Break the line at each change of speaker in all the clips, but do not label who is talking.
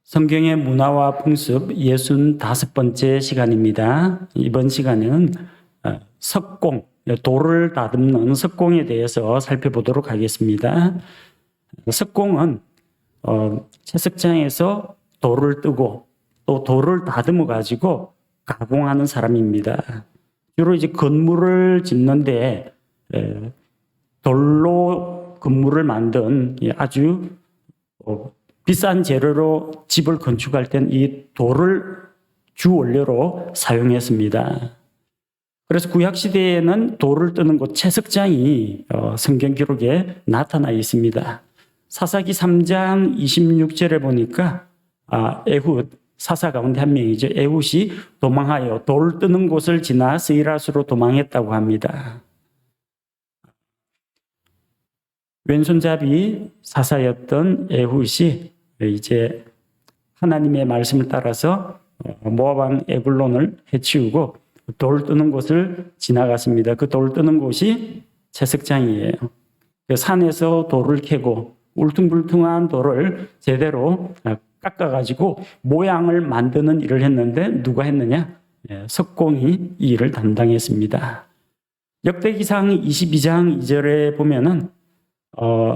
성경의 문화와 풍습 65번째 시간입니다. 이번 시간에는 석공, 돌을 다듬는 석공에 대해서 살펴보도록 하겠습니다. 석공은 채석장에서 돌을 뜨고 또 돌을 다듬어 가지고 가공하는 사람입니다. 주로 이제 건물을 짓는데 돌로 건물을 만든 아주 비싼 재료로 집을 건축할 땐 이 돌을 주 원료로 사용했습니다. 그래서 구약시대에는 돌을 뜨는 곳 채석장이 성경 기록에 나타나 있습니다. 사사기 3장 26절에 보니까 에훗, 사사 가운데 한 명이죠. 에훗이 도망하여 돌 뜨는 곳을 지나 스이라스로 도망했다고 합니다. 왼손잡이 사사였던 에훗이 이제 하나님의 말씀을 따라서 모압 왕 에글론을 해치우고 돌 뜨는 곳을 지나갔습니다. 그 돌 뜨는 곳이 채석장이에요. 그 산에서 돌을 캐고 울퉁불퉁한 돌을 제대로 깎아가지고 모양을 만드는 일을 했는데 누가 했느냐? 석공이 이 일을 담당했습니다. 역대기상 22장 2절에 보면은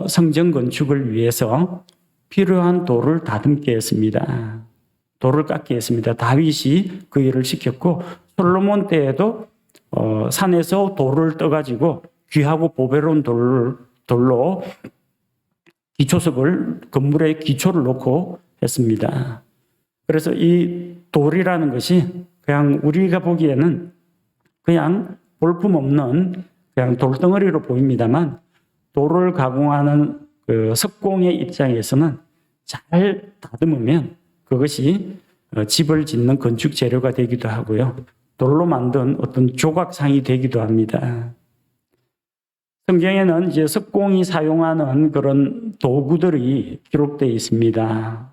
성전 건축을 위해서 필요한 돌을 다듬게 했습니다. 돌을 깎게 했습니다. 다윗이 그 일을 시켰고 솔로몬 때에도 산에서 돌을 떠가지고 귀하고 보배로운 돌로 기초석을 건물에 기초를 놓고 했습니다. 그래서 이 돌이라는 것이 그냥 우리가 보기에는 그냥 볼품없는 그냥 돌덩어리로 보입니다만 돌을 가공하는 그 석공의 입장에서는 잘 다듬으면 그것이 집을 짓는 건축 재료가 되기도 하고요. 돌로 만든 어떤 조각상이 되기도 합니다. 성경에는 이제 석공이 사용하는 그런 도구들이 기록되어 있습니다.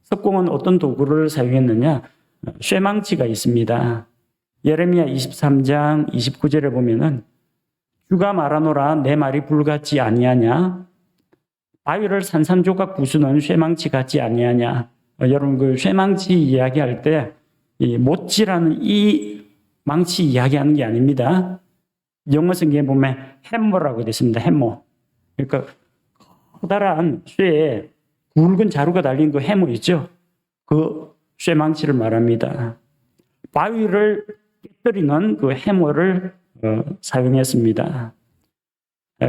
석공은 어떤 도구를 사용했느냐? 쇠망치가 있습니다. 예레미야 23장 29절에 보면은 주가 말하노라 내 말이 불같지 아니하냐? 바위를 산산조각 부수는 쇠망치 같지 아니하냐? 여러분 그 쇠망치 이야기할 때 이 못질하는 이 망치 이야기하는 게 아닙니다. 영어 성경에 보면 해머라고 되어 있습니다. 해머. 그러니까 커다란 쇠에 굵은 자루가 달린 그 해머 있죠? 그 쇠망치를 말합니다. 바위를 깨뜨리는 그 해머를 사용했습니다.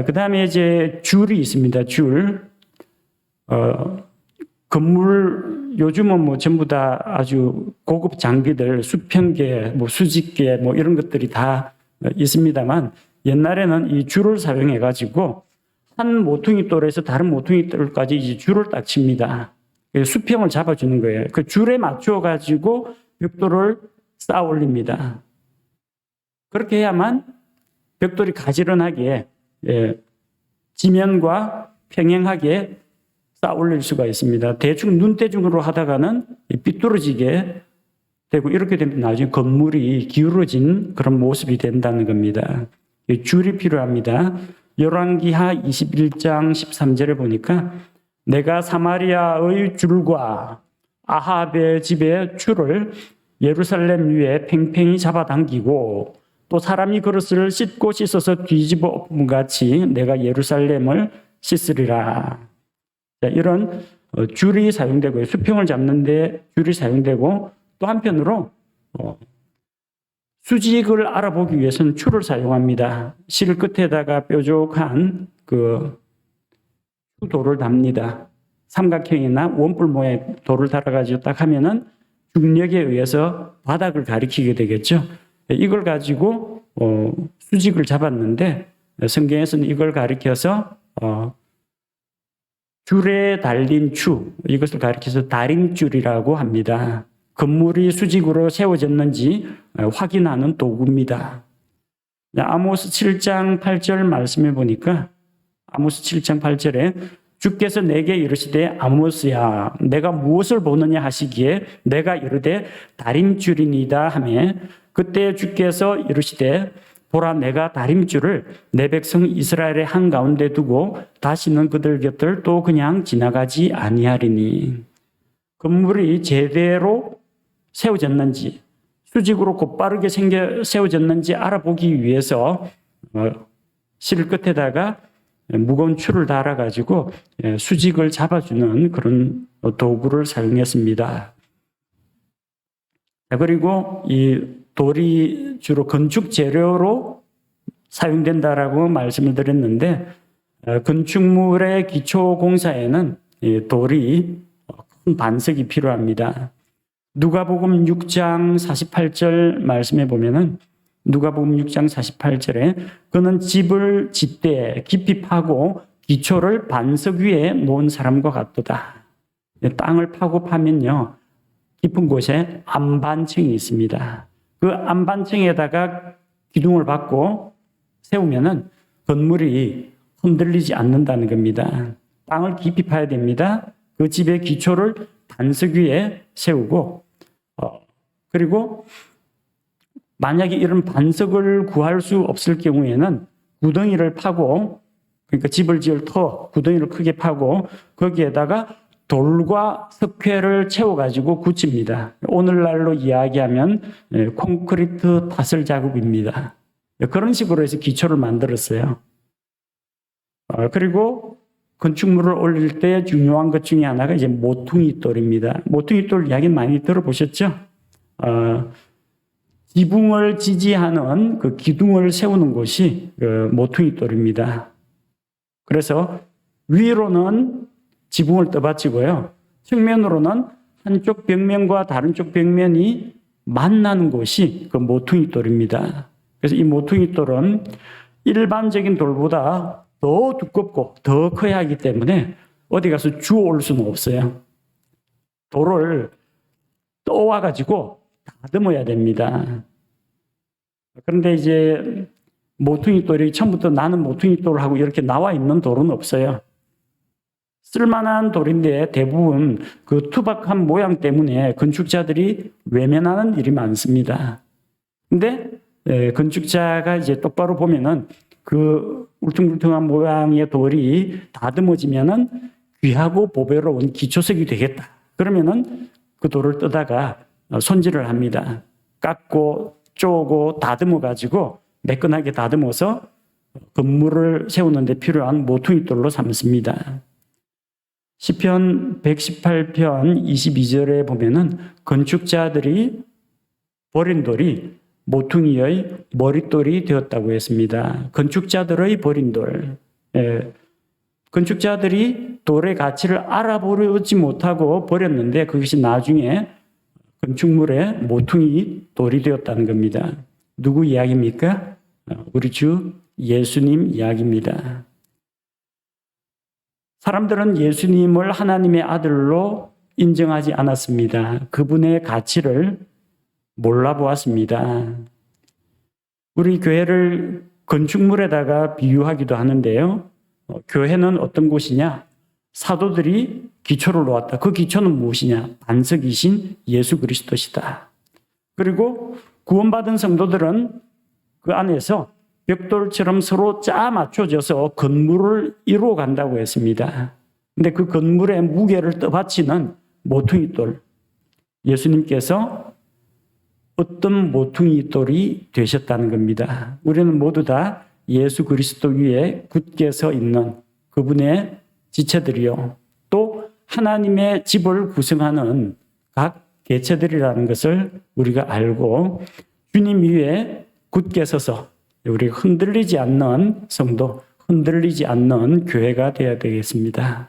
그 다음에 이제 줄이 있습니다. 줄. 건물, 요즘은 뭐 전부 다 아주 고급 장비들, 수평계, 뭐 수직계, 뭐 이런 것들이 다 있습니다만, 옛날에는 이 줄을 사용해가지고, 한 모퉁이 돌에서 다른 모퉁이 돌까지 이제 줄을 딱 칩니다. 수평을 잡아주는 거예요. 그 줄에 맞춰가지고 벽돌을 쌓아 올립니다. 그렇게 해야만 벽돌이 가지런하게 지면과 평행하게 쌓아 올릴 수가 있습니다. 대충 눈대중으로 하다가는 삐뚤어지게 되고 이렇게 되면 나중에 건물이 기울어진 그런 모습이 된다는 겁니다. 줄이 필요합니다. 열왕기하 21장 13절에 보니까 내가 사마리아의 줄과 아합의 집의 줄을 예루살렘 위에 팽팽히 잡아당기고 또 사람이 그릇을 씻고 씻어서 뒤집어 엎은 같이 내가 예루살렘을 씻으리라. 이런 줄이 사용되고 수평을 잡는데 줄이 사용되고 또 한편으로 수직을 알아보기 위해서는 줄을 사용합니다. 실 끝에다가 뾰족한 그 돌을 답니다. 삼각형이나 원뿔 모양의 돌을 달아가지고 딱 하면은 중력에 의해서 바닥을 가리키게 되겠죠. 이걸 가지고 수직을 잡았는데 성경에서는 이걸 가리켜서 줄에 달린 추, 이것을 가리켜서 다림줄이라고 합니다. 건물이 수직으로 세워졌는지 확인하는 도구입니다. 아모스 7장 8절 말씀해 보니까 아모스 7장 8절에 주께서 내게 이르시되 아모스야 내가 무엇을 보느냐 하시기에 내가 이르되 다림줄이니이다 하매 그때 주께서 이르시되 보라 내가 다림줄을 내 백성 이스라엘의 한가운데 두고 다시는 그들 곁을 또 그냥 지나가지 아니하리니. 건물이 제대로 세워졌는지, 수직으로 곧바르게 세워졌는지 알아보기 위해서 실 끝에다가 무거운 줄을 달아가지고 수직을 잡아주는 그런 도구를 사용했습니다. 그리고 이 돌이 주로 건축 재료로 사용된다라고 말씀을 드렸는데, 건축물의 기초 공사에는 돌이 큰 반석이 필요합니다. 누가복음 6장 48절 말씀에 보면은, 누가복음 6장 48절에 그는 집을 짓되 깊이 파고 기초를 반석 위에 놓은 사람과 같도다. 땅을 파고 파면요, 깊은 곳에 안반층이 있습니다. 그 안반층에다가 기둥을 박고 세우면은 건물이 흔들리지 않는다는 겁니다. 땅을 깊이 파야 됩니다. 그 집의 기초를 반석 위에 세우고, 그리고 만약에 이런 반석을 구할 수 없을 경우에는 구덩이를 파고, 그러니까 집을 지을 터, 구덩이를 크게 파고 거기에다가 돌과 석회를 채워가지고 굳힙니다. 오늘날로 이야기하면 콘크리트 타설 작업입니다. 그런 식으로 해서 기초를 만들었어요. 그리고 건축물을 올릴 때 중요한 것 중에 하나가 이제 모퉁이 돌입니다. 모퉁이 돌 이야기 많이 들어보셨죠? 지붕을 지지하는 그 기둥을 세우는 곳이 그 모퉁이 돌입니다. 그래서 위로는 지붕을 떠받치고요, 측면으로는 한쪽 벽면과 다른 쪽 벽면이 만나는 곳이 그 모퉁이 돌입니다. 그래서 이 모퉁이 돌은 일반적인 돌보다 더 두껍고 더 커야 하기 때문에 어디 가서 주워올 수는 없어요. 돌을 떠와가지고 다듬어야 됩니다. 그런데 이제 모퉁이 돌이 처음부터 나는 모퉁이 돌하고 이렇게 나와 있는 돌은 없어요. 쓸만한 돌인데 대부분 그 투박한 모양 때문에 건축자들이 외면하는 일이 많습니다. 근데 건축자가 이제 똑바로 보면은 그 울퉁불퉁한 모양의 돌이 다듬어지면은 귀하고 보배로운 기초석이 되겠다. 그러면은 그 돌을 떠다가 손질을 합니다. 깎고 쪼고 다듬어 가지고 매끈하게 다듬어서 건물을 세우는 데 필요한 모퉁이 돌로 삼습니다. 시편 118편 22절에 보면은 건축자들이 버린 돌이 모퉁이의 머릿돌이 되었다고 했습니다. 건축자들의 버린 돌. 건축자들이 돌의 가치를 알아보지 못하고 버렸는데 그것이 나중에 건축물의 모퉁이 돌이 되었다는 겁니다. 누구 이야기입니까? 우리 주 예수님 이야기입니다. 사람들은 예수님을 하나님의 아들로 인정하지 않았습니다. 그분의 가치를 몰라보았습니다. 우리 교회를 건축물에다가 비유하기도 하는데요. 교회는 어떤 곳이냐? 사도들이 기초를 놓았다. 그 기초는 무엇이냐? 반석이신 예수 그리스도시다. 그리고 구원받은 성도들은 그 안에서 벽돌처럼 서로 짜 맞춰져서 건물을 이루어 간다고 했습니다. 근데 그 건물의 무게를 떠받치는 모퉁이 돌. 예수님께서 어떤 모퉁이 돌이 되셨다는 겁니다. 우리는 모두 다 예수 그리스도 위에 굳게 서 있는 그분의 지체들이요. 또 하나님의 집을 구성하는 각 개체들이라는 것을 우리가 알고 주님 위에 굳게 서서 우리가 흔들리지 않는 성도, 흔들리지 않는 교회가 되어야 되겠습니다.